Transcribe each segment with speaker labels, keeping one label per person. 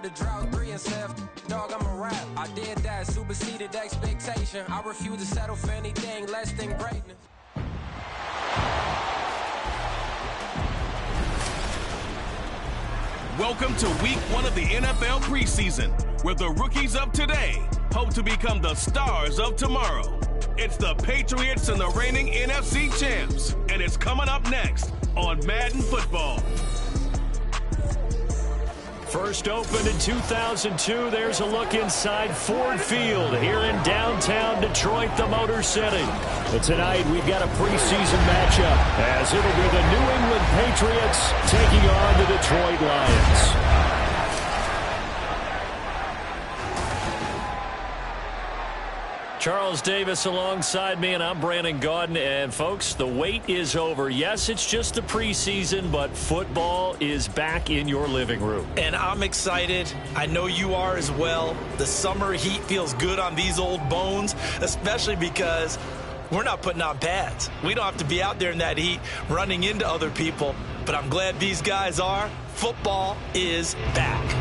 Speaker 1: The drought 3 and 7, dog, I'm a rap. I did that, superseded expectation. I refuse to settle for anything less than greatness.
Speaker 2: Welcome to week 1 of the NFL preseason, where the rookies of today hope to become the stars of tomorrow. It's the Patriots and the reigning NFC champs, and it's coming up next on Madden Football.
Speaker 3: First opened in 2002, there's a look inside Ford Field here in downtown Detroit, the Motor City. But tonight we've got a preseason matchup as it'll be the New England Patriots taking on the Detroit Lions. Charles Davis alongside me, and I'm Brandon Gaudin. And folks, the wait is over. Yes, it's just the preseason, but football is back in your living room.
Speaker 4: And I'm excited. I know you are as well. The summer heat feels good on these old bones, especially because we're not putting on pads. We don't have to be out there in that heat running into other people. But I'm glad these guys are. Football is back.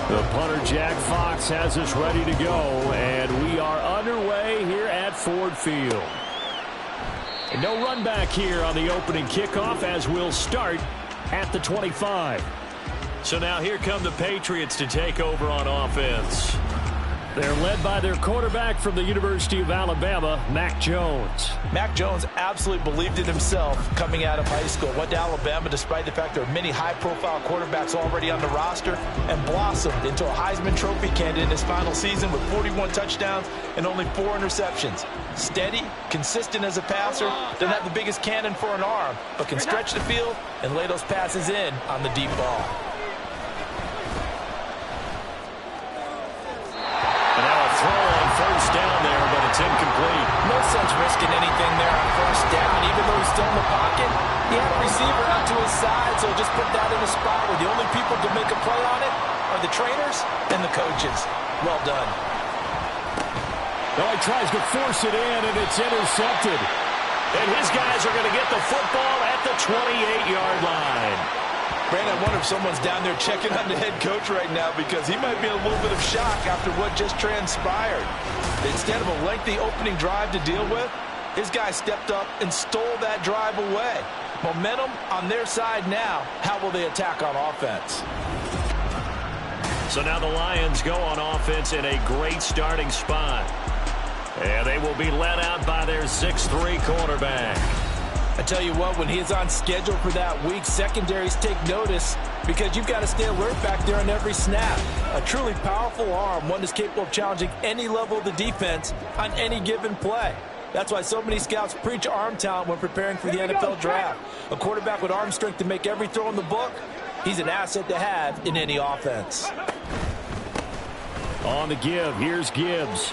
Speaker 3: The punter, Jack Fox, has us ready to go, and we are underway here at Ford Field. And no run back here on the opening kickoff as we'll start at the 25. So now here come the Patriots to take over on offense. They're led by their quarterback from the University of Alabama, Mac Jones.
Speaker 4: Mac Jones absolutely believed in himself coming out of high school. Went to Alabama despite the fact there are many high-profile quarterbacks already on the roster, and blossomed into a Heisman Trophy candidate in his final season with 41 touchdowns and only 4 interceptions. Steady, consistent as a passer, doesn't have the biggest cannon for an arm, but can stretch the field and lay those passes in on the deep ball.
Speaker 3: Throw on first down there, but it's incomplete.
Speaker 4: No sense risking anything there on first down. Even though he's still in the pocket, he had a receiver out to his side, so just put that in a spot where the only people to make a play on it are the trainers and the coaches. Well done.
Speaker 3: He tries to force it in, and it's intercepted. And his guys are going to get the football at the 28-yard line.
Speaker 4: Brandon, I wonder if someone's down there checking on the head coach right now, because he might be in a little bit of shock after what just transpired. Instead of a lengthy opening drive to deal with, his guy stepped up and stole that drive away. Momentum on their side now. How will they attack on offense?
Speaker 3: So now the Lions go on offense in a great starting spot. And they will be led out by their 6'3" quarterback.
Speaker 4: I tell you what, when he is on schedule for that week, secondaries take notice, because you've got to stay alert back there on every snap. A truly powerful arm, one that's capable of challenging any level of the defense on any given play. That's why so many scouts preach arm talent when preparing for the NFL draft. A quarterback with arm strength to make every throw in the book, he's an asset to have in any offense.
Speaker 3: On the give, here's Gibbs.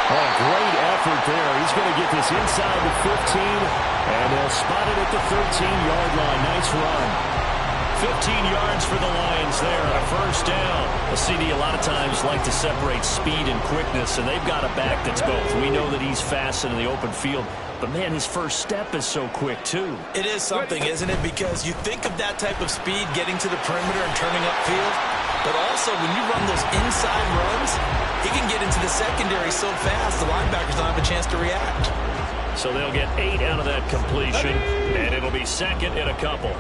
Speaker 3: Oh, great effort there. He's going to get this inside the 15, and they'll spot it at the 13-yard line. Nice run. 15 yards for the Lions there, a first down. A CD a lot of times like to separate speed and quickness, and they've got a back that's both. We know that he's fast in the open field, but, man, his first step is so quick, too.
Speaker 4: It is something, isn't it? Because you think of that type of speed getting to the perimeter and turning upfield, but also when you run those inside runs, he can get into the secondary so fast the linebackers don't have a chance to react.
Speaker 3: So they'll get 8 out of that completion, and it'll be second and a couple.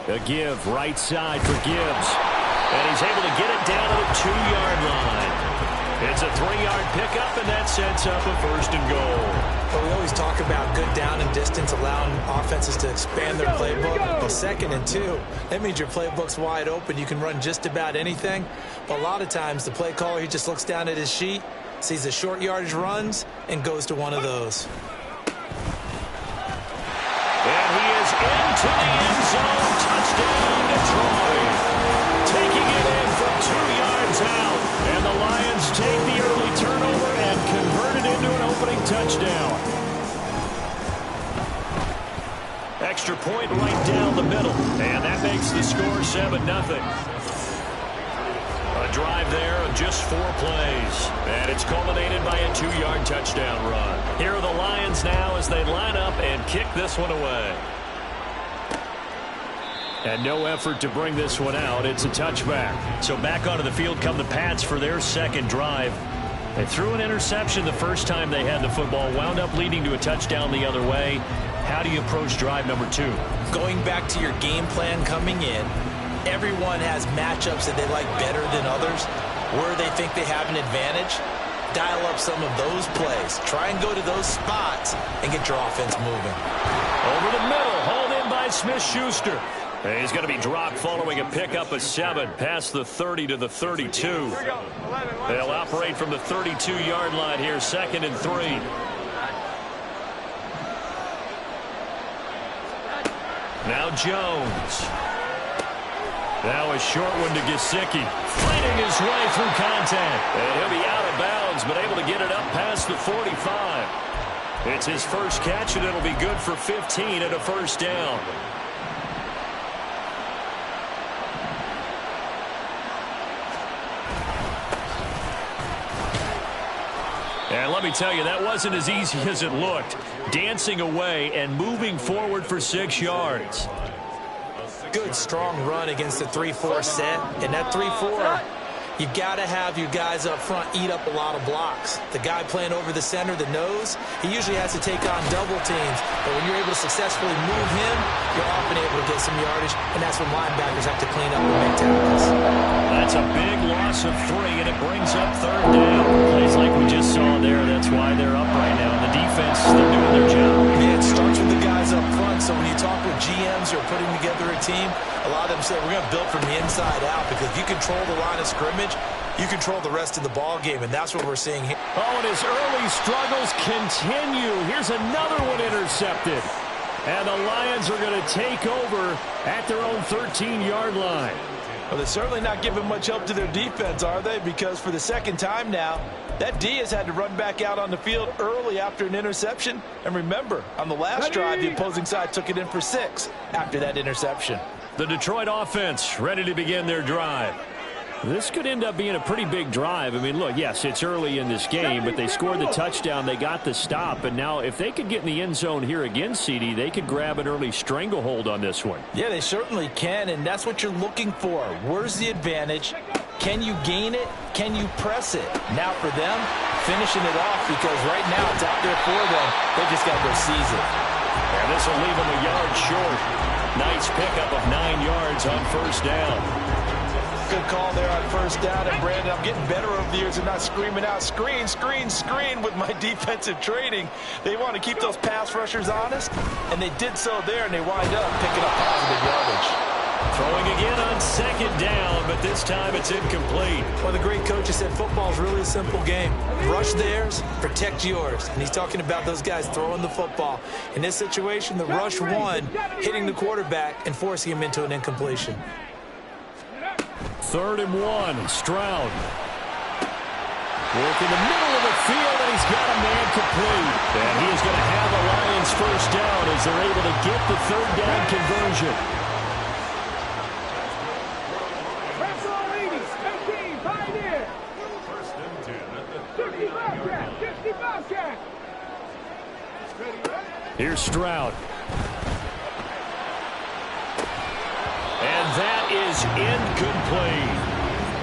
Speaker 3: A give right side for Gibbs. 3-yard pickup, and that sets up a 1st and goal.
Speaker 4: Well, we always talk about good down and distance, allowing offenses to expand their playbook. But 2nd and 2, that means your playbook's wide open. You can run just about anything. But a lot of times, the play caller, he just looks down at his sheet, sees the short yardage runs, and goes to one of those.
Speaker 3: And he is into the end zone. Touchdown, Detroit. Taking it in from 2 yards out. And the Lions take the early turnover and convert it into an opening touchdown. Extra point right down the middle. And that makes the score 7-0. A drive there of just 4 plays. And it's culminated by a 2-yard touchdown run. Here are the Lions now as they line up and kick this one away. And no effort to bring this one out. It's a touchback. So back onto the field come the Pats for their 2nd drive. They threw an interception the first time they had the football, wound up leading to a touchdown the other way. How do you approach drive number 2?
Speaker 4: Going back to your game plan coming in, everyone has matchups that they like better than others, where they think they have an advantage. Dial up some of those plays. Try and go to those spots and get your offense moving.
Speaker 3: Over the middle, hauled in by Smith-Schuster. He's going to be dropped following a pickup of 7 past the 30 to the 32. They'll operate from the 32-yard line here, 2nd and 3. Now Jones. Now a short one to Gesicki. Fighting his way through contact. And he'll be out of bounds, but able to get it up past the 45. It's his first catch, and it'll be good for 15 and a 1st down. And let me tell you, that wasn't as easy as it looked. Dancing away and moving forward for 6 yards.
Speaker 4: Good, strong run against the 3-4 set. And that 3-4, you've got to have your guys up front eat up a lot of blocks. The guy playing over the center, the nose, he usually has to take on double teams. But when you're able to successfully move him, you're often able to get some yardage. And that's when linebackers have to clean up and make tackles.
Speaker 3: That's a big loss of 3, and it brings up 3rd down. Plays like we just saw there. That's why they're up right now. The defense, they're doing their job.
Speaker 4: Yeah, it starts with the guys up front. So when you talk with GMs who are putting together a team, a lot of them say we're going to build from the inside out, because if you control the line of scrimmage, you control the rest of the ball game, and that's what we're seeing here.
Speaker 3: Oh, and his early struggles continue. Here's another one intercepted. And the Lions are going to take over at their own 13-yard line.
Speaker 4: Well, they're certainly not giving much help to their defense, are they? Because for the 2nd time now, that D has had to run back out on the field early after an interception. And remember, on the last drive, the opposing side took it in for 6 after that interception.
Speaker 3: The Detroit offense ready to begin their drive. This could end up being a pretty big drive. I mean, look, yes, it's early in this game, but they scored the touchdown. They got the stop. And now if they could get in the end zone here again, CD, they could grab an early stranglehold on this one.
Speaker 4: Yeah, they certainly can, and that's what you're looking for. Where's the advantage? Can you gain it? Can you press it? Now for them, finishing it off, because right now it's out there for them. They just got to go seize it.
Speaker 3: And this will leave them a yard short. Nice pickup of 9 yards on 1st down.
Speaker 4: Good call there on 1st down. And Brandon, I'm getting better over the years and not screaming out screen, screen, screen with my defensive training. They want to keep those pass rushers honest, and they did so there, and they wind up picking up positive yardage.
Speaker 3: Throwing again on 2nd down, but this time it's incomplete.
Speaker 4: Well, the great coach has said football is really a simple game. Rush theirs, protect yours. And he's talking about those guys throwing the football. In this situation, the rush won, hitting the quarterback and forcing him into an incompletion.
Speaker 3: 3rd and 1, Stroud. Work in the middle of the field, and he's got a man complete. And he is going to have the Lions 1st down as they're able to get the 3rd down conversion. Here's Stroud. And that is incomplete.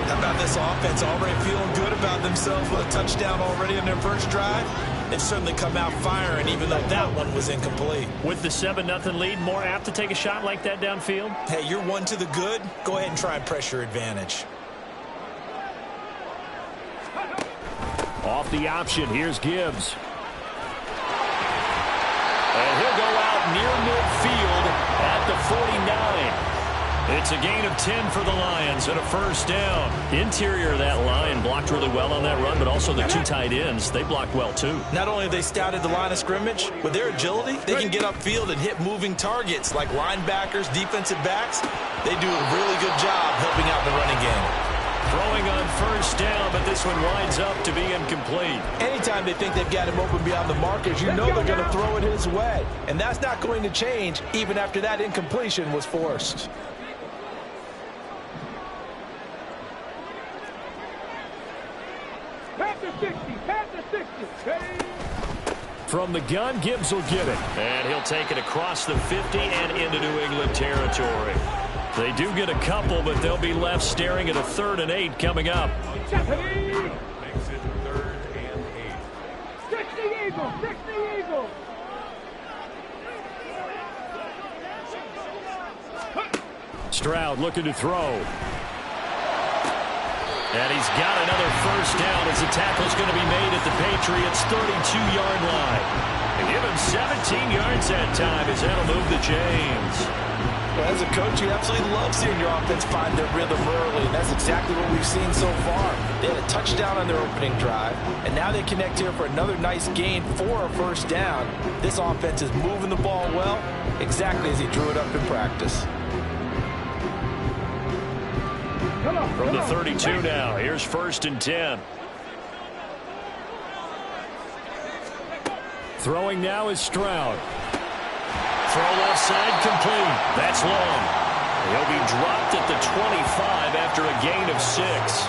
Speaker 4: How about this offense already feeling good about themselves with a touchdown already in their first drive? They've certainly come out firing, even though that one was incomplete.
Speaker 3: With the 7-0 lead, more apt to take a shot like that downfield?
Speaker 4: Hey, you're one to the good. Go ahead and try and press your advantage.
Speaker 3: Off the option, here's Gibbs. And he'll go out near midfield at the 49. It's a gain of 10 for the Lions and a first down. Interior of that line blocked really well on that run, but also the two tight ends, they blocked well too.
Speaker 4: Not only have they scouted the line of scrimmage, with their agility, they can get upfield and hit moving targets like linebackers, defensive backs. They do a really good job helping out the running game.
Speaker 3: Throwing on first down, but this one winds up to be incomplete.
Speaker 4: Anytime they think they've got him open beyond the markers, you know they're going to throw it his way. And that's not going to change even after that incompletion was forced.
Speaker 3: From the gun, Gibbs will get it. And he'll take it across the 50 and into New England territory. They do get a couple, but they'll be left staring at a 3rd and 8 coming up.
Speaker 5: Makes it 3rd and 8. 60 Eagles, 60 Eagles.
Speaker 3: Stroud looking to throw. And he's got another first down as the tackle's going to be made at the Patriots' 32-yard line. They give him 17 yards that time as that'll move the chains.
Speaker 4: Well, as a coach, you absolutely love seeing your offense find their rhythm early, and that's exactly what we've seen so far. They had a touchdown on their opening drive, and now they connect here for another nice gain for a first down. This offense is moving the ball well, exactly as he drew it up in practice.
Speaker 3: From the 32 now, here's 1st and 10. Throwing now is Stroud. Throw left side complete. That's long. He'll be dropped at the 25 after a gain of 6.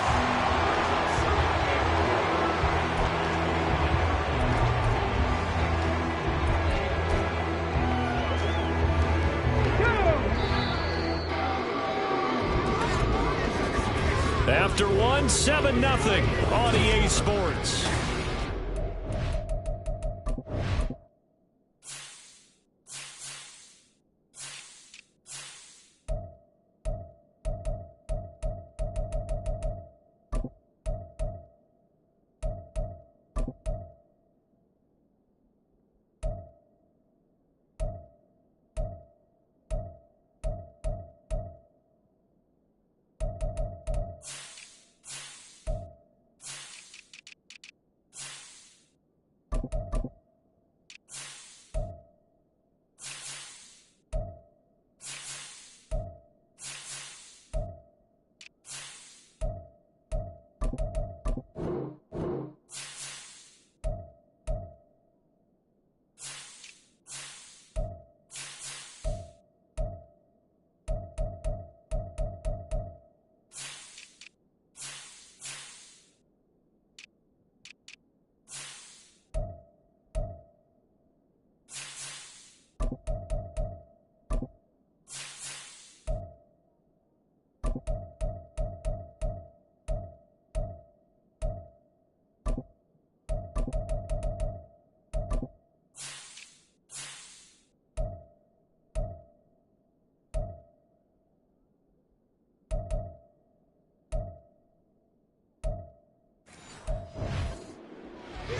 Speaker 3: After 1, 7-0 on EA Sports.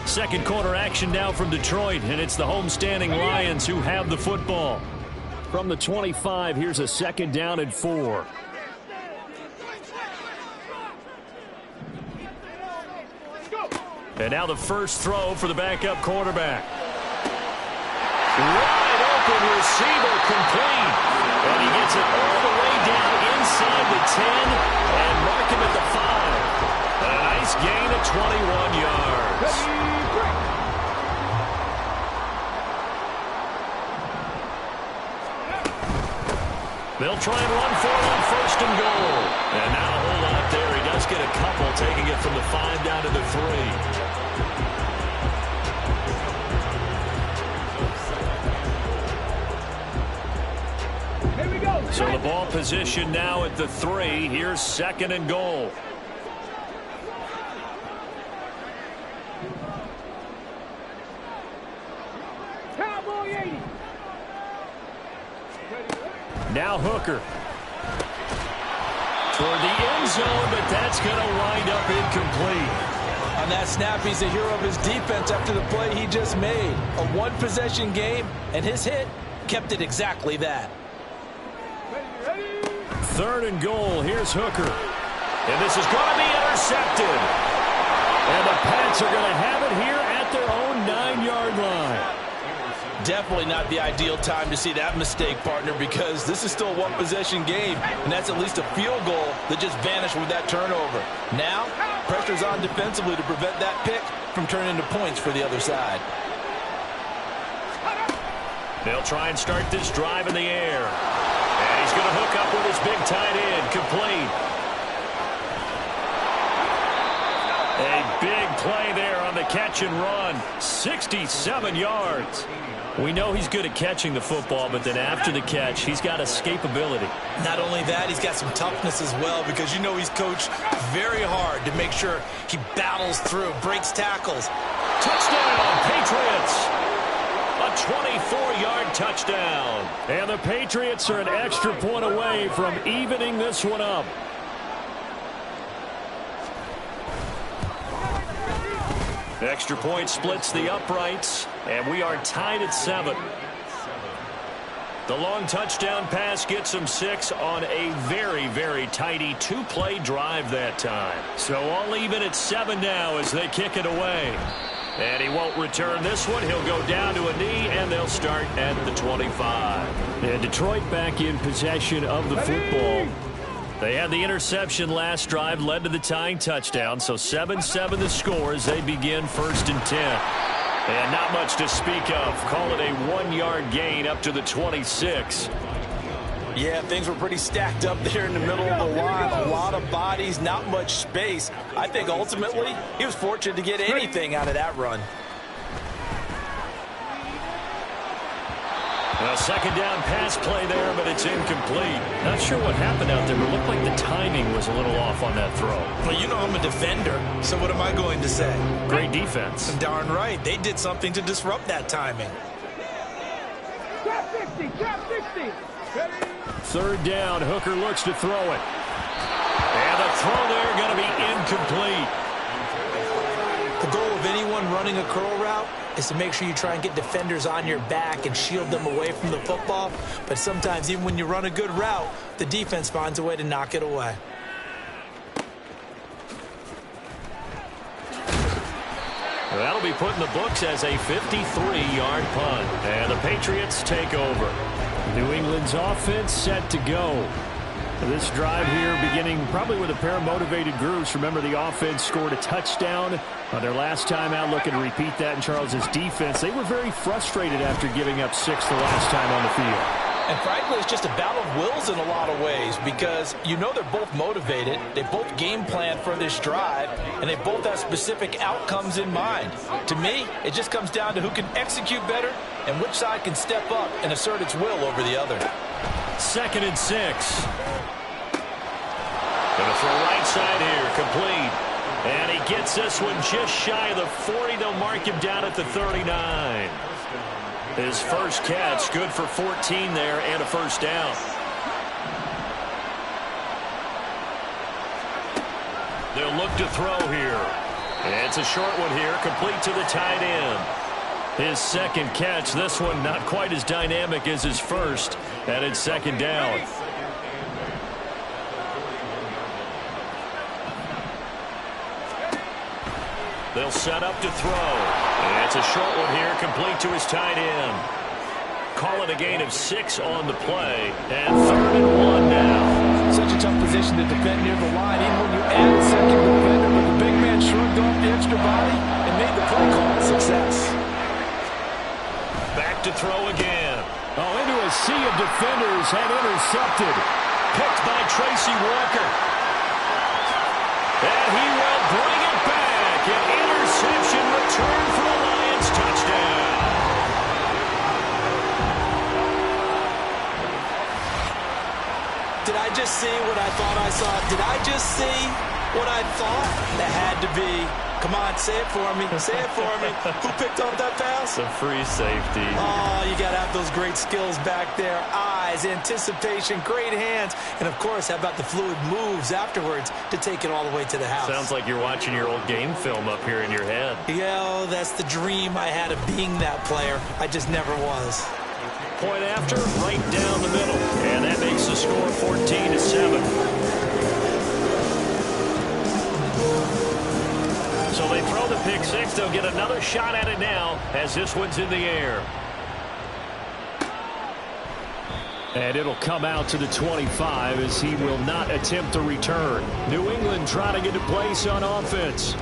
Speaker 3: Second quarter action now from Detroit, and it's the homestanding Lions who have the football. From the 25, here's a 2nd down and 4. And now the first throw for the backup quarterback. Wide open receiver complete. And he gets it all the way down inside the 10 and mark him at the 5. A nice gain of 21 yards. They'll try and run for it on 1st and goal. And now a whole lot there. He does get a couple, taking it from the 5 down to the 3.
Speaker 5: Here we go.
Speaker 3: So the ball position now at the 3. Here's 2nd and goal.
Speaker 5: Cowboy 80.
Speaker 3: Now Hooker. Toward the end zone, but that's going to wind up incomplete.
Speaker 4: I On that snap, he's a hero of his defense after the play he just made. A one-possession game, and his hit kept it exactly that.
Speaker 3: 3rd and goal. Here's Hooker. And this is going to be intercepted. And the Pats are going to have it here at their own 9-yard line.
Speaker 4: Definitely not the ideal time to see that mistake, partner, because this is still a one-possession game, and that's at least a field goal that just vanished with that turnover. Now, pressure's on defensively to prevent that pick from turning into points for the other side.
Speaker 3: They'll try and start this drive in the air. And he's going to hook up with his big tight end, complete. A big play there on the catch and run. 67 yards. We know he's good at catching the football, but then after the catch, he's got escapability.
Speaker 4: Not only that, he's got some toughness as well, because you know he's coached very hard to make sure he battles through, breaks tackles.
Speaker 3: Touchdown, Patriots! A 24-yard touchdown. And the Patriots are an extra point away from evening this one up. Extra point splits the uprights, and we are tied at 7. The long touchdown pass gets him 6 on a very, very tidy 2-play drive that time. So all even at 7 now as they kick it away. And he won't return this one. He'll go down to a knee, and they'll start at the 25. And Detroit back in possession of the football. They had the interception last drive, led to the tying touchdown, so 7-7 the score as they begin 1st and 10. And not much to speak of. Call it a 1-yard gain up to the 26.
Speaker 4: Yeah, things were pretty stacked up there in the middle of the line. A lot of bodies, not much space. I think ultimately he was fortunate to get anything out of that run.
Speaker 3: A 2nd down pass play there, but it's incomplete. Not sure what happened out there, but it looked like the timing was a little off on that throw.
Speaker 4: Well, you know I'm a defender, so what am I going to say?
Speaker 3: Great defense.
Speaker 4: Darn right. They did something to disrupt that timing.
Speaker 5: Drop 60, drop 60.
Speaker 3: 3rd down, Hooker looks to throw it. And the throw there going to be incomplete.
Speaker 4: The goal of anyone running a curl route is to make sure you try and get defenders on your back and shield them away from the football. But sometimes even when you run a good route, the defense finds a way to knock it away.
Speaker 3: That'll be put in the books as a 53-yard punt. And the Patriots take over. New England's offense set to go. This drive here beginning probably with a pair of motivated groups. Remember, the offense scored a touchdown on their last time out. Looking to repeat that in Charles's defense. They were very frustrated after giving up 6 the last time on the field.
Speaker 4: And frankly, it's just a battle of wills in a lot of ways, because you know they're both motivated, they both game plan for this drive, and they both have specific outcomes in mind. To me, it just comes down to who can execute better and which side can step up and assert its will over the other.
Speaker 3: 2nd and 6. Gonna throw right side here, complete. And he gets this one just shy of the 40. They'll mark him down at the 39. His first catch, good for 14 there and a 1st down. They'll look to throw here. And it's a short one here, complete to the tight end. His 2nd catch, this one not quite as dynamic as his first, and it's 2nd down. They'll set up to throw. And it's a short one here, complete to his tight end. Call it a gain of 6 on the play, and 3rd and 1 now.
Speaker 4: Such a tough position to defend near the line, even when you add a second defender, but the big man shrugged off the extra body and made the play call a success.
Speaker 3: Back to throw again. Oh, into a sea of defenders and intercepted. Picked by Tracy Walker. And he will bring it back. An interception return for the Lions. Touchdown.
Speaker 4: Did I just see what I thought I saw? Did I just see What I thought that had to be. Come on, say it for me. Say it for me. Who picked up that pass?
Speaker 6: The free safety.
Speaker 4: Oh, you got to have those great skills back there. Eyes, anticipation, great hands. And, of course, how about the fluid moves afterwards to take it all the way to the house?
Speaker 6: Sounds like you're watching your old game film up here in your head.
Speaker 4: Yeah, that's the dream I had of being that player. I just never was.
Speaker 3: Point after, right down the middle. And that makes the score 14-7. So they throw the pick six. They'll get another shot at it now as this one's in the air. And it'll come out to the 25 as he will not attempt a return. New England trying to get a place on offense.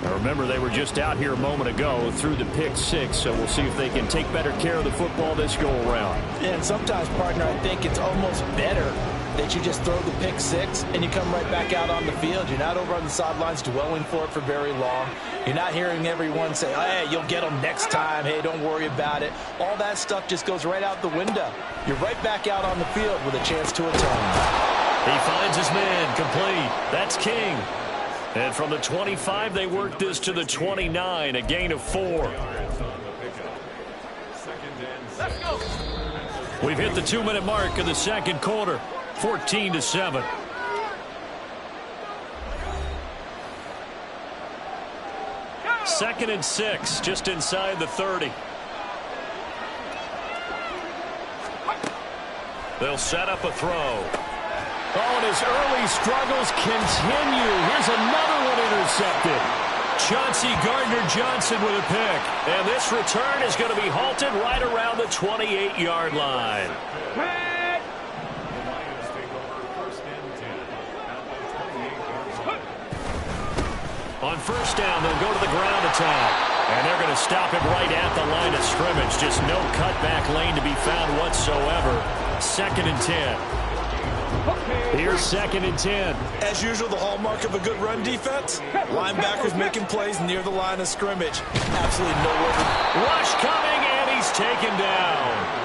Speaker 3: Now remember, they were just out here a moment ago through the pick six, so we'll see if they can take better care of the football this go-around.
Speaker 4: And sometimes, partner, I think it's almost better that you just throw the pick six and you come right back out on the field. You're not over on the sidelines dwelling for it for very long. You're not hearing everyone say, hey, you'll get them next time. Hey, don't worry about it. All that stuff just goes right out the window. You're right back out on the field with a chance to atone.
Speaker 3: He finds his man, complete. That's King. And from the 25, they work this to the 29, a gain of 4. We've hit the 2-minute mark of the second quarter, 14-7. Second and 6, just inside the 30. They'll set up a throw. Oh, and his early struggles continue. Here's another one intercepted. Chauncey Gardner-Johnson with a pick. And this return is going to be halted right around the 28-yard line. On first down, they'll go to the ground attack. And they're going to stop it right at the line of scrimmage. Just no cutback lane to be found whatsoever. Second and 10. Here's second and 10.
Speaker 4: As usual, the hallmark of a good run defense. Linebackers making plays near the line of scrimmage. Absolutely no way.
Speaker 3: Rush coming, and he's taken down.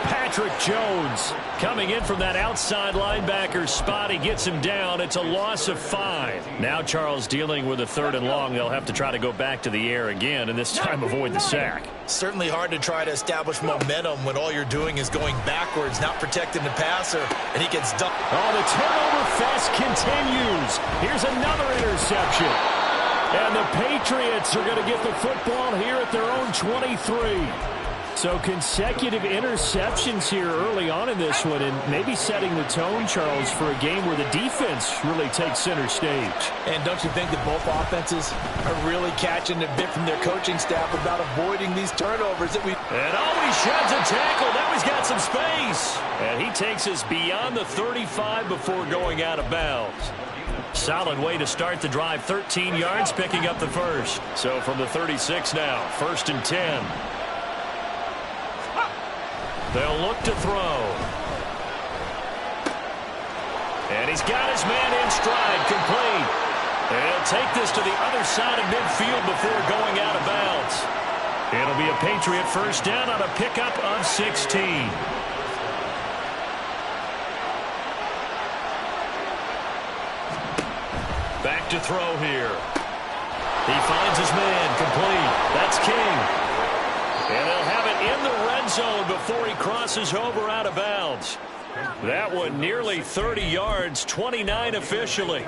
Speaker 3: Patrick Jones coming in from that outside linebacker spot. He gets him down. It's a loss of 5. Now Charles dealing with a 3rd and long. They'll have to try to go back to the air again, and this time avoid the sack.
Speaker 4: Certainly hard to try to establish momentum when all you're doing is going backwards, not protecting the passer, and he gets dumped.
Speaker 3: Oh, the turnover fest continues. Here's another interception. And the Patriots are going to get the football here at their own 23. So consecutive interceptions here early on in this one, and maybe setting the tone, Charles, for a game where the defense really takes center stage.
Speaker 4: And don't you think that both offenses are really catching a bit from their coaching staff about avoiding these turnovers that we...
Speaker 3: And always sheds a tackle. Now he's got some space. And he takes us beyond the 35 before going out of bounds. Solid way to start the drive. 13 yards, picking up the first. So from the 36 now, 1st and 10. They'll look to throw. And he's got his man in stride, complete. And he'll take this to the other side of midfield before going out of bounds. It'll be a Patriot first down on a pickup of 16. Back to throw here. He finds his man, complete. That's King. And they'll have it in the red zone before he crosses over out of bounds. That one nearly 30 yards, 29 officially.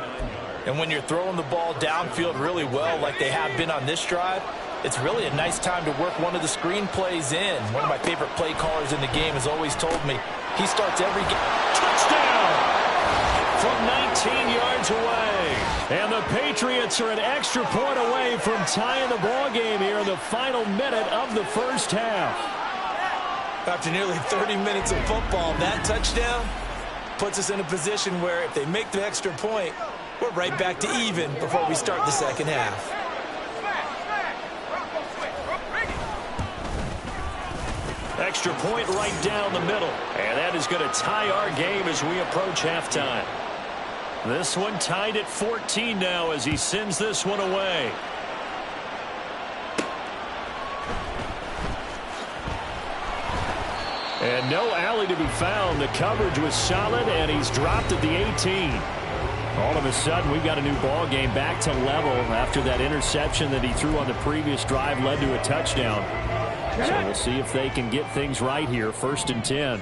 Speaker 4: And when you're throwing the ball downfield really well like they have been on this drive, it's really a nice time to work one of the screen plays in. One of my favorite play callers in the game has always told me he starts every game.
Speaker 3: Touchdown! From 19 yards away. And the Patriots are an extra point away from tying the ball game here in the final minute of the first half.
Speaker 4: After nearly 30 minutes of football, that touchdown puts us in a position where if they make the extra point, we're right back to even before we start the second half.
Speaker 3: Extra point right down the middle. And that is going to tie our game as we approach halftime. This one tied at 14 now as he sends this one away. And no alley to be found. The coverage was solid, and he's dropped at the 18. All of a sudden, we got a new ball game back to level after that interception that he threw on the previous drive led to a touchdown. So we'll see if they can get things right here. 1st and 10.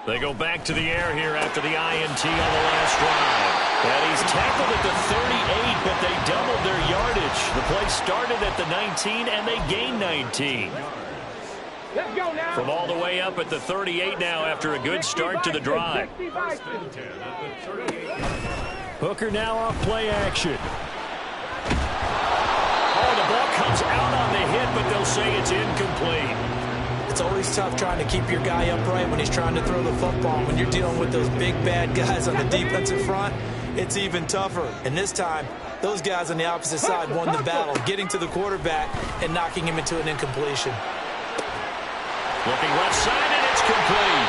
Speaker 6: They go back to the air here after the INT on the last drive. And he's tackled at the 38, but they doubled their yardage. The play started at the 19, and they gained 19.
Speaker 5: Let's go now.
Speaker 6: From all the way up at the 38 now after a good start to the drive.
Speaker 3: Hooker now off play action. Oh, the ball comes out on the hit, but they'll say it's incomplete.
Speaker 4: It's always tough trying to keep your guy upright when he's trying to throw the football. When you're dealing with those big, bad guys on the defensive front, it's even tougher. And this time, those guys on the opposite side won the battle, getting to the quarterback and knocking him into an incompletion.
Speaker 6: Looking left side, and it's complete.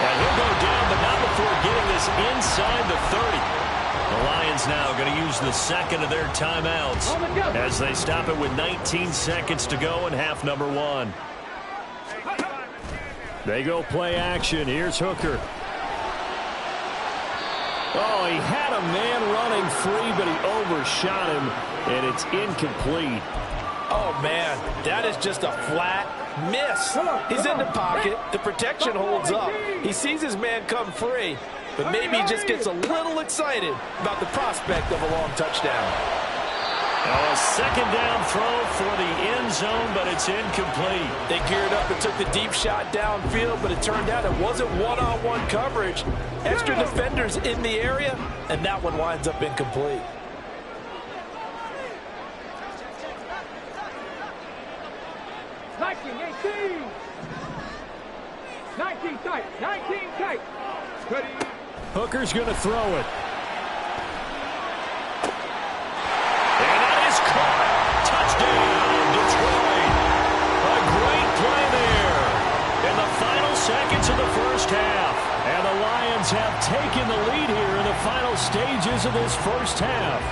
Speaker 6: And he'll go down, but not before getting this inside the 30. The Lions now going to use the second of their timeouts as they stop it with 19 seconds to go in half number 1.
Speaker 3: They go play action. Here's Hooker. Oh, he had a man running free, but he overshot him, and it's incomplete.
Speaker 4: Oh, man, that is just a flat miss. He's in the pocket. The protection holds up. He sees his man come free, but maybe he just gets a little excited about the prospect of a long touchdown.
Speaker 6: A second down throw for the end zone, but it's incomplete.
Speaker 4: They geared up and took the deep shot downfield, but it turned out it wasn't one-on-one coverage. Extra defenders in the area, and that one winds up incomplete.
Speaker 3: Hooker's going to throw it.
Speaker 6: Seconds of the first half.
Speaker 3: And the Lions have taken the lead here in the final stages of this first half.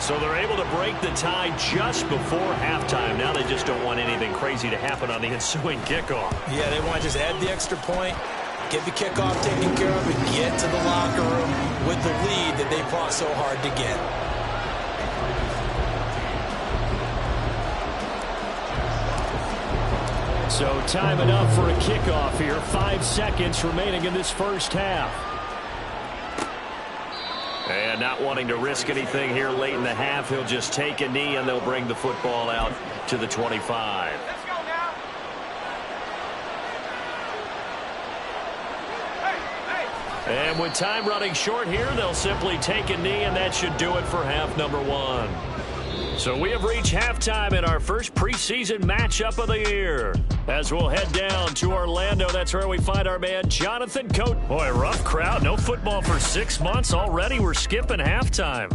Speaker 6: So they're able to break the tie just before halftime. Now they just don't want anything crazy to happen on the ensuing kickoff.
Speaker 4: Yeah, they want to just add the extra point, get the kickoff taken care of, and get to the locker room with the lead that they fought so hard to get.
Speaker 3: So time enough for a kickoff here. 5 seconds remaining in this first half.
Speaker 6: And not wanting to risk anything here late in the half, he'll just take a knee and they'll bring the football out to the 25.
Speaker 5: Let's go now.
Speaker 6: And with time running short here, they'll simply take a knee, and that should do it for half number 1. So we have reached halftime in our first preseason matchup of the year. As we'll head down to Orlando, that's where we find our man Jonathan Coat. Boy, rough crowd. No football for 6 months already. We're skipping halftime.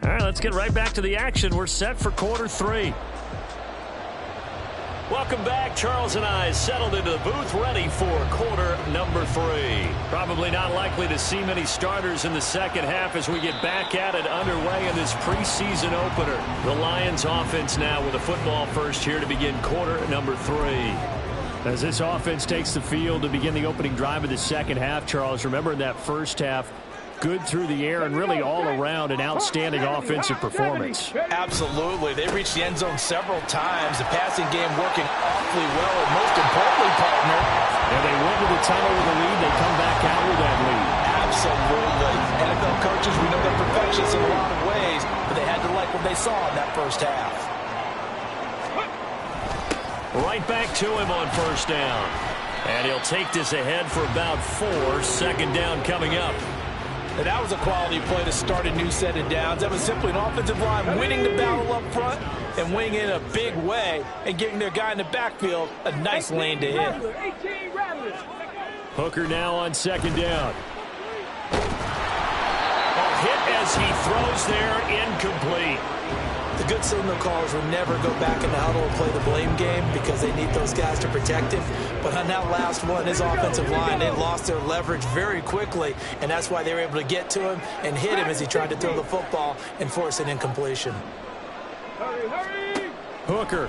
Speaker 6: All right, let's get right back to the action. We're set for quarter 3. Welcome back. Charles and I settled into the booth, ready for quarter number 3. Probably not likely to see many starters in the second half as we get back at it underway in this preseason opener. The Lions offense now with a football first here to begin quarter number 3.
Speaker 3: As this offense takes the field to begin the opening drive of the second half, Charles, remember in that first half, good through the air and really all around an outstanding offensive performance.
Speaker 4: Absolutely. They reached the end zone several times. The passing game working awfully well, and most importantly, partner.
Speaker 3: And they went to the tunnel with a lead. They come back out with that lead.
Speaker 4: Absolutely. NFL coaches, we know they're perfectionists in a lot of ways, but they had to like what they saw in that first half.
Speaker 6: Right back to him on first down. And he'll take this ahead for about 4. Second down coming up.
Speaker 4: And that was a quality play to start a new set of downs. That was simply an offensive line winning the battle up front and winning in a big way and giving their guy in the backfield a nice lane to hit.
Speaker 3: Hooker now on second down.
Speaker 6: A hit as he throws there, incomplete.
Speaker 4: The good signal callers will never go back in the huddle and play the blame game because they need those guys to protect him. But on that last one, his offensive line, they lost their leverage very quickly, and that's why they were able to get to him and hit him as he tried to throw the football and force an incompletion.
Speaker 3: Hooker.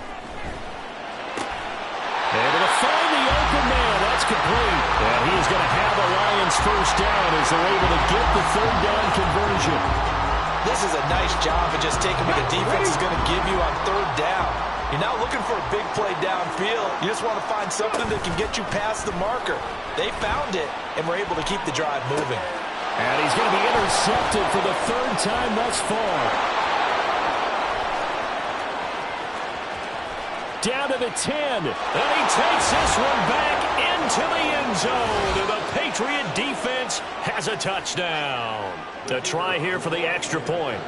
Speaker 3: Able to find the open man. That's complete. And he is going to have the Lions first down as they're able to get the third down conversion.
Speaker 4: This is a nice job of just taking what the defense is going to give you on third down. You're not looking for a big play downfield. You just want to find something that can get you past the marker. They found it, and were able to keep the drive moving.
Speaker 3: And he's going to be intercepted for the third time thus far. Down to the 10. And he takes this one back into the end zone. And the Patriot defense has a touchdown. To try here for the extra point.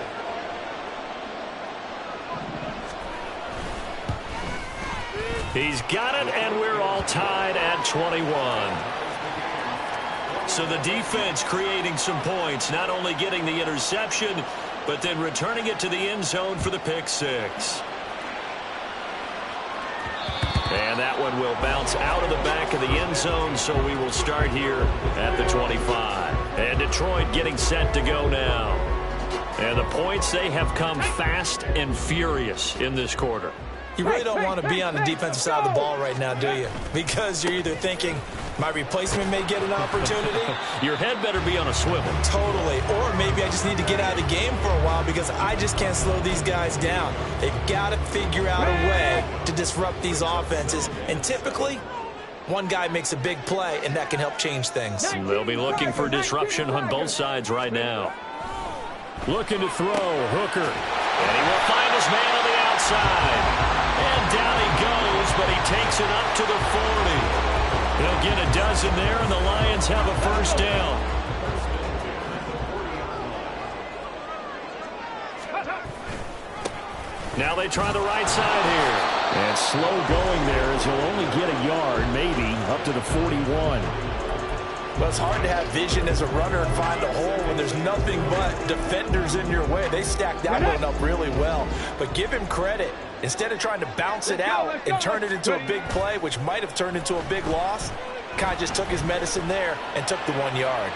Speaker 3: He's got it, and we're all tied at 21. So the defense creating some points, not only getting the interception, but then returning it to the end zone for the pick six. And that one will bounce out of the back of the end zone, so we will start here at the 25. And Detroit getting set to go now. And the points, they have come fast and furious in this quarter.
Speaker 4: You really don't want to be on the defensive side of the ball right now, do you? Because you're either thinking, my replacement may get an opportunity.
Speaker 3: Your head better be on a swivel.
Speaker 4: Totally. Or maybe I just need to get out of the game for a while because I just can't slow these guys down. They've got to figure out a way to disrupt these offenses. And typically, one guy makes a big play, and that can help change things.
Speaker 3: They'll be looking for disruption on both sides right now. Looking to throw, Hooker. And he will find his man on the outside. And down he goes, but he takes it up to the 40. He'll get a dozen there, and the Lions have a first down. Now they try the right side here. And slow going there as he'll only get a yard, maybe, up to the 41.
Speaker 4: Well, it's hard to have vision as a runner and find a hole when there's nothing but defenders in your way. They stacked that one up really well. But give him credit. Instead of trying to bounce it out and turn it into a big play, which might have turned into a big loss, Kai just took his medicine there and took the 1 yard.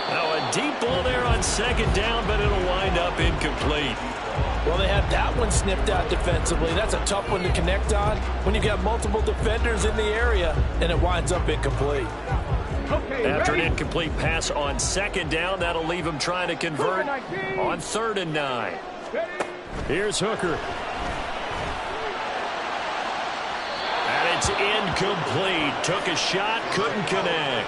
Speaker 3: Now a deep ball there on second down, but it'll wind up incomplete.
Speaker 4: Well, they had that one snipped out defensively. That's a tough one to connect on when you've got multiple defenders in the area, and it winds up incomplete.
Speaker 3: After an incomplete pass on second down, that'll leave him trying to convert on 3rd and 9. Here's Hooker. And it's incomplete. Took a shot, couldn't connect.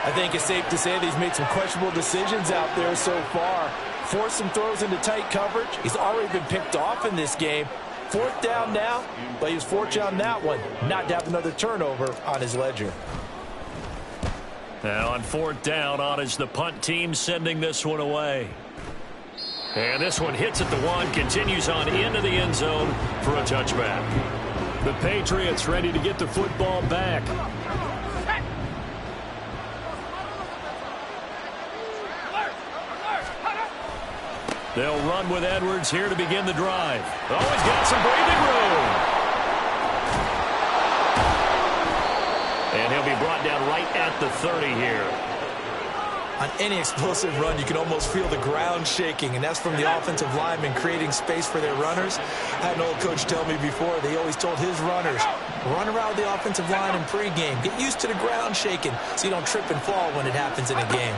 Speaker 4: I think it's safe to say that he's made some questionable decisions out there so far. Forced some throws into tight coverage. He's already been picked off in this game. 4th down now, but he was fortunate on that one not to have another turnover on his ledger.
Speaker 3: Now on 4th down, on is the punt team sending this one away. And this one hits at the 1, continues on into the end zone for a touchback. The Patriots ready to get the football back. They'll run with Edwards here to begin the drive. Oh, he's got some breathing room. And he'll be brought down right at the 30 here.
Speaker 4: On any explosive run, you can almost feel the ground shaking, and that's from the offensive linemen creating space for their runners. I had an old coach tell me before, they always told his runners, run around the offensive line in pregame. Get used to the ground shaking so you don't trip and fall when it happens in a game.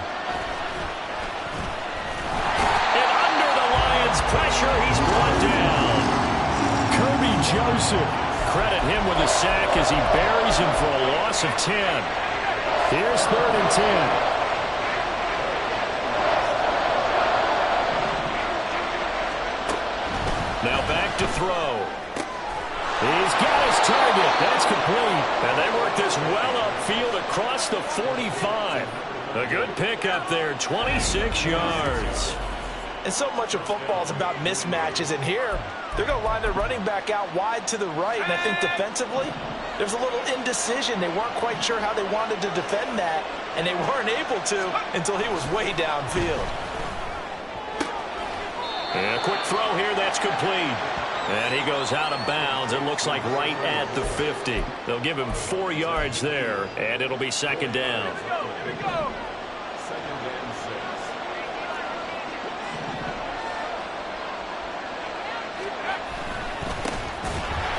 Speaker 3: Pressure, he's brought down. Kirby Joseph. Credit him with a sack as he buries him for a loss of 10. Here's 3rd and 10. Now back to throw. He's got his target. That's complete. And they work this well upfield across the 45. A good pickup there, 26 yards.
Speaker 4: And so much of football is about mismatches, and here they're going to line their running back out wide to the right, and I think defensively there's a little indecision. They weren't quite sure how they wanted to defend that, and they weren't able to until he was way downfield.
Speaker 3: And a quick throw here, that's complete. And he goes out of bounds. It looks like right at the 50. They'll give him 4 yards there, and it'll be 2nd down.
Speaker 5: Here we go.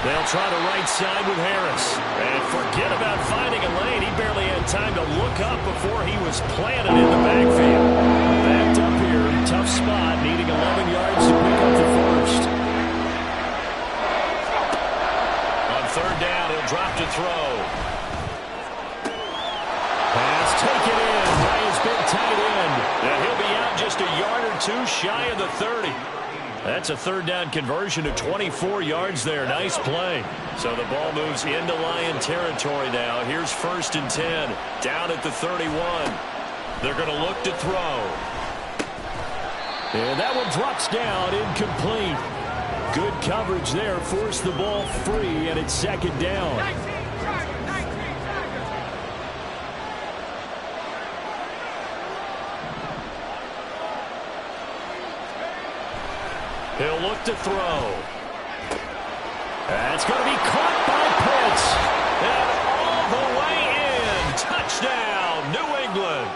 Speaker 6: They'll try the right side with Harris. And forget about finding a lane. He barely had time to look up before he was planted in the backfield. Backed up here, tough spot, needing 11 yards to pick up the first. On third down, he'll drop to throw. Pass taken in by his big tight end. And he'll be out just a yard or two shy of the 30. That's a third down conversion to 24 yards there. Nice play. So the ball moves into Lion territory now. Here's 1st and 10. Down at the 31. They're going to look to throw. And that one drops down, incomplete. Good coverage there. Forced the ball free, and it's 2nd down. He'll look to throw. That's going to be caught by Pitts. And all the way in. Touchdown, New England.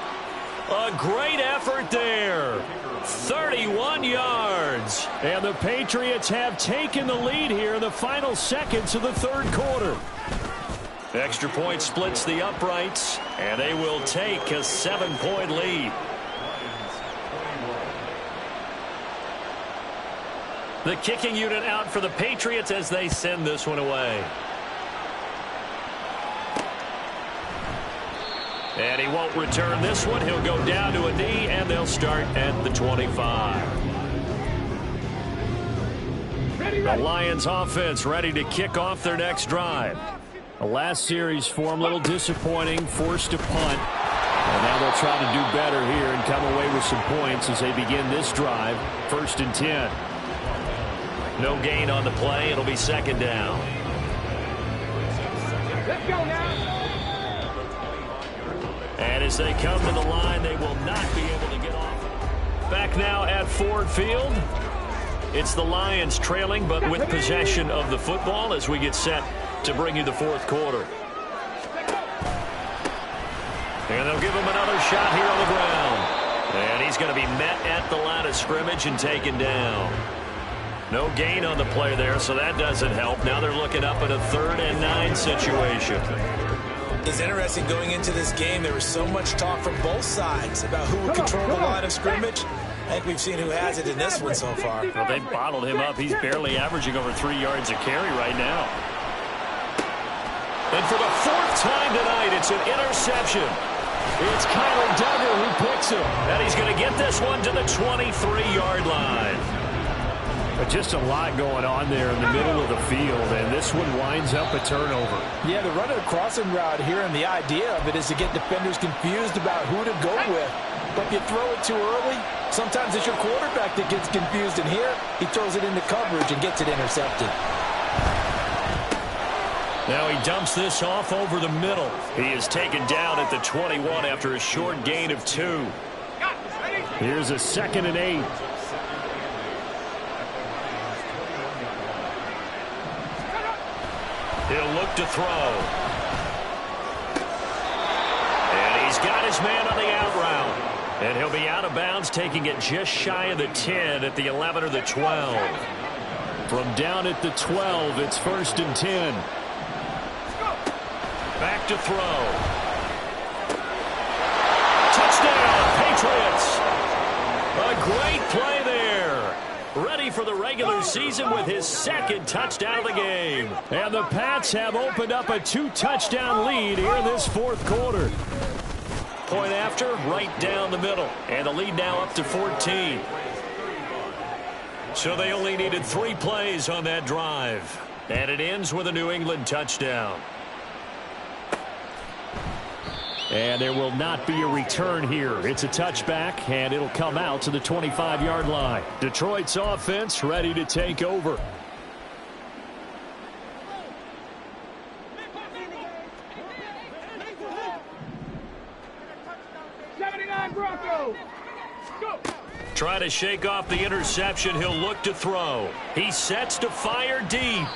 Speaker 6: A great effort there. 31 yards. And the Patriots have taken the lead here in the final seconds of the third quarter. Extra point splits the uprights, and they will take a 7-point lead. The kicking unit out for the Patriots as they send this one away. And he won't return this one. He'll go down to a knee, and they'll start at the 25. The Lions offense ready to kick off their next drive. The last series for them, a little disappointing, forced to punt. And now they'll try to do better here and come away with some points as they begin this drive. 1st and 10. No gain on the play. It'll be 2nd down.
Speaker 5: Let's go now.
Speaker 6: And as they come to the line, they will not be able to get off. Back now at Ford Field. It's the Lions trailing, but with possession of the football as we get set to bring you the 4th quarter. And they'll give him another shot here on the ground. And he's going to be met at the line of scrimmage and taken down. No gain on the play there, so that doesn't help. Now they're looking up at a 3rd and 9 situation.
Speaker 4: It's interesting going into this game. There was so much talk from both sides about who would control the line of scrimmage. I think we've seen who has it in this one so far.
Speaker 6: Well, they bottled him up. He's barely averaging over 3 yards a carry right now. And for the 4th time tonight, it's an interception. It's Kyler Duggar who picks him. And he's going to get this one to the 23-yard line. But just a lot going on there in the middle of the field, and this one winds up a turnover.
Speaker 4: Yeah, they're running a crossing route here, and the idea of it is to get defenders confused about who to go with. But if you throw it too early, sometimes it's your quarterback that gets confused, and here he throws it into coverage and gets it intercepted.
Speaker 6: Now he dumps this off over the middle. He is taken down at the 21 after a short gain of 2. Here's a 2nd and 8. He'll look to throw. And he's got his man on the out route. And he'll be out of bounds, taking it just shy of the 10 at the 11 or the 12. From down at the 12, it's 1st and 10. Back to throw. Touchdown, Patriots. A great play there. Ready for the regular season with his 2nd touchdown of the game. And the Pats have opened up a 2-touchdown lead here in this 4th quarter. Point after, right down the middle. And the lead now up to 14. So they only needed 3 plays on that drive. And it ends with a New England touchdown. And there will not be a return here. It's a touchback, and it'll come out to the 25-yard line. Detroit's offense ready to take over. Try to shake off the interception. He'll look to throw. He sets to fire deep.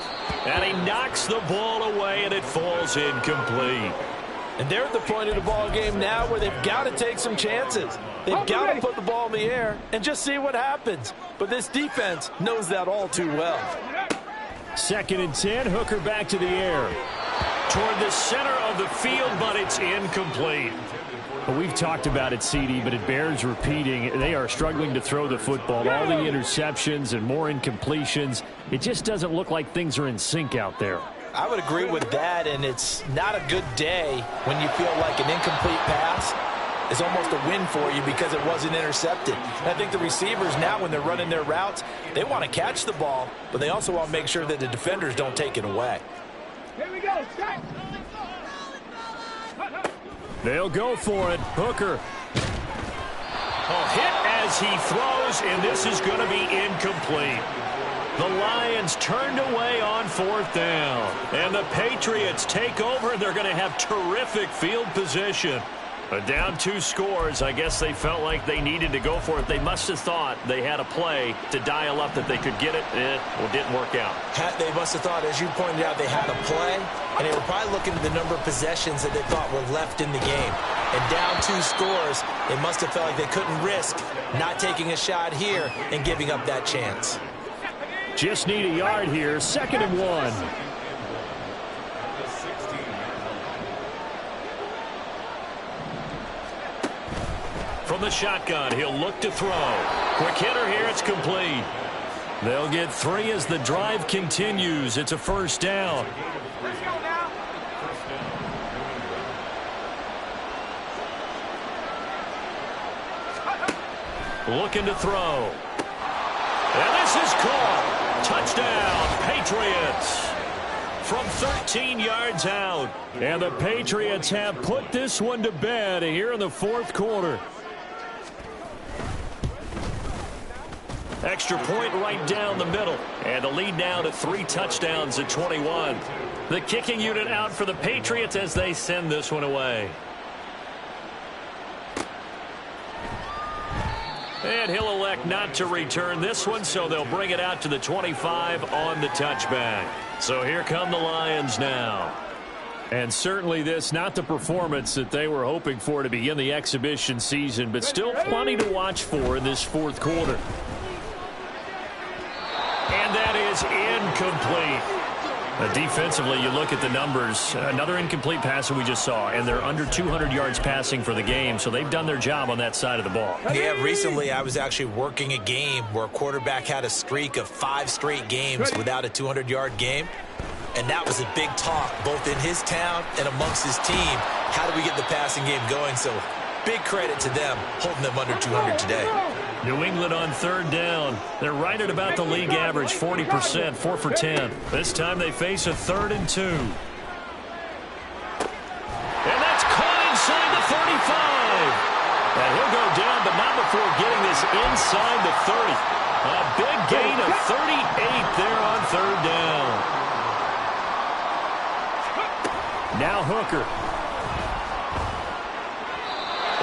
Speaker 6: And he knocks the ball away, and it falls incomplete.
Speaker 4: And they're at the point of the ball game now where they've got to take some chances. They've got to put the ball in the air and just see what happens. But this defense knows that all too well.
Speaker 3: 2nd and 10. Hooker back to the air.
Speaker 6: Toward the center of the field, but it's incomplete.
Speaker 3: Well, we've talked about it, CD, but it bears repeating. They are struggling to throw the football. All the interceptions and more incompletions. It just doesn't look like things are in sync out there.
Speaker 4: I would agree with that, and it's not a good day when you feel like an incomplete pass is almost a win for you because it wasn't intercepted. And I think the receivers now, when they're running their routes, they want to catch the ball, but they also want to make sure that the defenders don't take it away.
Speaker 5: Here we go. Set.
Speaker 3: They'll go for it. Hooker.
Speaker 6: A hit as he throws, and this is going to be incomplete. The Lions turned away on 4th down. And the Patriots take over, and they're going to have terrific field position. But down 2 scores, I guess they felt like they needed to go for it. They must have thought they had a play to dial up that they could get it. It didn't work out.
Speaker 4: They must have thought, as you pointed out, they had a play, and they were probably looking at the number of possessions that they thought were left in the game. And down 2 scores, they must have felt like they couldn't risk not taking a shot here and giving up that chance.
Speaker 3: Just need a yard here. 2nd and 1.
Speaker 6: From the shotgun, he'll look to throw. Quick hitter here, it's complete. They'll get 3 as the drive continues. It's a 1st down. Looking to throw. And this is caught. Touchdown, Patriots. From 13 yards out.
Speaker 3: And the Patriots have put this one to bed here in the 4th quarter.
Speaker 6: Extra point right down the middle. And the lead now to 3 touchdowns at 21. The kicking unit out for the Patriots as they send this one away. And he'll elect not to return this one, so they'll bring it out to the 25 on the touchback. So here come the Lions now.
Speaker 3: And certainly this, not the performance that they were hoping for to begin the exhibition season, but still plenty to watch for in this 4th quarter.
Speaker 6: And that is incomplete.
Speaker 3: Defensively, you look at the numbers. Another incomplete pass that we just saw, and they're under 200 yards passing for the game, so they've done their job on that side of the ball.
Speaker 4: Yeah, recently I was actually working a game where a quarterback had a streak of 5 straight games without a 200-yard game, and that was a big talk both in his town and amongst his team. How do we get the passing game going? So big credit to them holding them under 200 today.
Speaker 6: New England on 3rd down. They're right at about the league average, 40%, 4 for 10. This time they face a 3rd and 2. And that's caught inside the 35. And he'll go down, but not before getting this inside the 30. A big gain of 38 there on 3rd down.
Speaker 3: Now Hooker.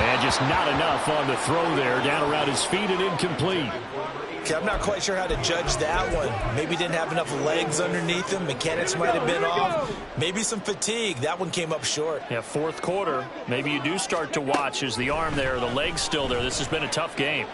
Speaker 3: And just not enough on the throw there. Down around his feet and incomplete.
Speaker 4: Okay, I'm not quite sure how to judge that one. Maybe didn't have enough legs underneath him. Mechanics might have been off. Maybe some fatigue. That one came up short.
Speaker 6: Yeah, 4th quarter. Maybe you do start to watch. Is the arm there, the leg's still there? This has been a tough game.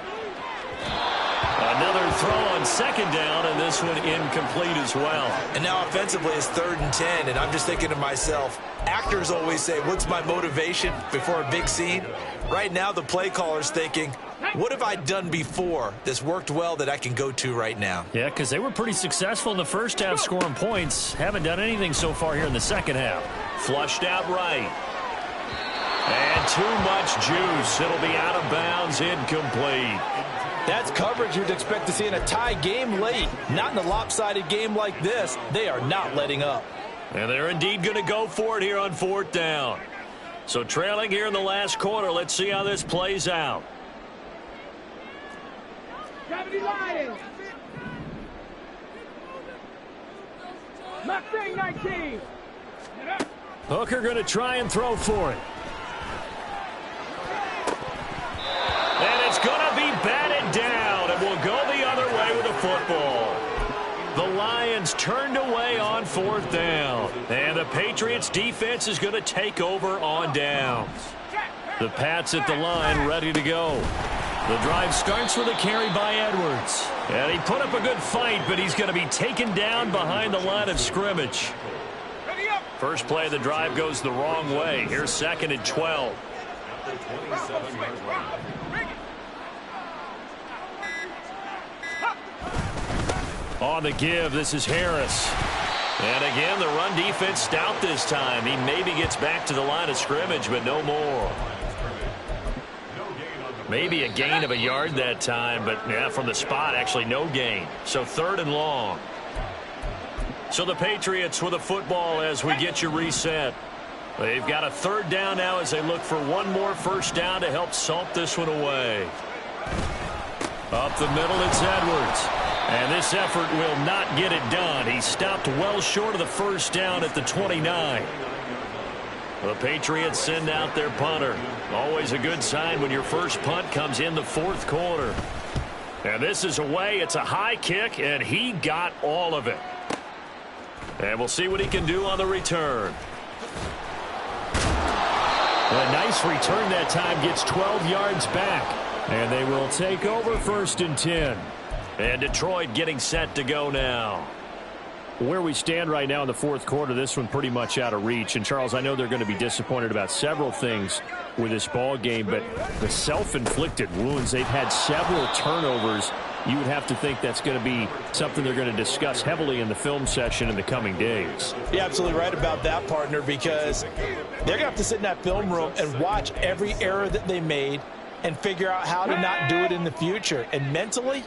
Speaker 6: Another throw on 2nd down, and this one incomplete as well.
Speaker 4: And now offensively it's 3rd and 10, and I'm just thinking to myself, actors always say, what's my motivation before a big scene? Right now the play caller's thinking, what have I done before that's worked well that I can go to right now?
Speaker 6: Yeah, because they were pretty successful in the 1st half scoring points. Haven't done anything so far here in the 2nd half. Flushed out right. And too much juice. It'll be out of bounds, incomplete.
Speaker 4: That's coverage you'd expect to see in a tie game late. Not in a lopsided game like this. They are not letting up.
Speaker 6: And they're indeed going to go for it here on 4th down. So trailing here in the last quarter. Let's see how this plays out.
Speaker 5: Lions. Mustang 19.
Speaker 3: Hooker going to try and throw for it.
Speaker 6: And it's going to be batted down, and we'll go the other way with the football. The Lions turned away on 4th down, and the Patriots defense is going to take over on downs. The Pats at the line ready to go.
Speaker 3: The drive starts with a carry by Edwards. And he put up a good fight, but he's going to be taken down behind the line of scrimmage. First play of the drive goes the wrong way. Here's 2nd and 12. On the give, this is Harris. And again, the run defense stout this time. He maybe gets back to the line of scrimmage, but no more. Maybe a gain of a yard that time, but yeah, from the spot, actually no gain. So 3rd and long. So the Patriots with a football as we get you reset. They've got a 3rd down now as they look for one more first down to help salt this one away. Up the middle, it's Edwards. And this effort will not get it done. He stopped well short of the first down at the 29. The Patriots send out their punter. Always a good sign when your first punt comes in the 4th quarter. And this is away. It's a high kick, and he got all of it. And we'll see what he can do on the return. A nice return that time, gets 12 yards back. And they will take over 1st and 10. And Detroit getting set to go now. Where we stand right now in the 4th quarter, this one pretty much out of reach. And, Charles, I know they're going to be disappointed about several things with this ball game, but the self-inflicted wounds, they've had several turnovers. You would have to think that's going to be something they're going to discuss heavily in the film session in the coming days.
Speaker 4: You're absolutely right about that, partner, because they're going to have to sit in that film room and watch every error that they made and figure out how to not do it in the future. And mentally,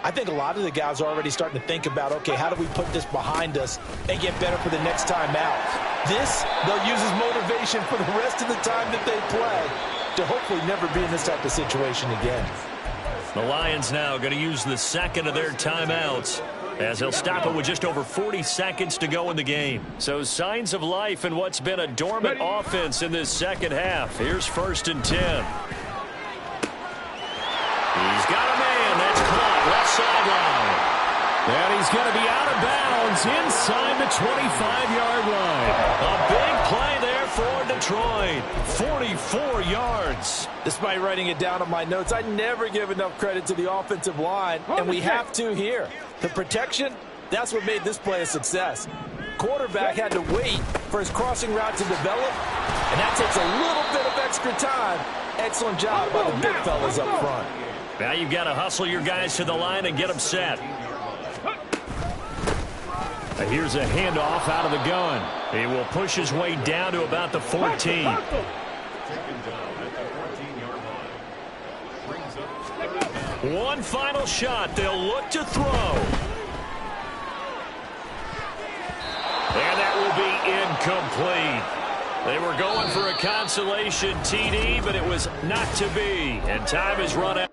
Speaker 4: I think a lot of the guys are already starting to think about, okay, how do we put this behind us and get better for the next time out? This, they'll use as motivation for the rest of the time that they play to hopefully never be in this type of situation again.
Speaker 3: The Lions now going to use the 2nd of their timeouts as they'll stop it with just over 40 seconds to go in the game. So signs of life in what's been a dormant offense in this second half. Here's 1st and 10. He's got a man. That's caught left sideline. And he's going to be out of bounds inside the 25-yard line. A big play there for Detroit. 44 yards.
Speaker 4: Despite writing it down on my notes, I never give enough credit to the offensive line, and we have to here. The protection, that's what made this play a success. Quarterback had to wait for his crossing route to develop, and that takes a little bit of extra time. Excellent job by the big fellas up front.
Speaker 3: Now you've got to hustle your guys to the line and get them set. Here's a handoff out of the gun. He will push his way down to about the 14. One final shot. They'll look to throw. And that will be incomplete. They were going for a consolation TD, but it was not to be. And time is run out.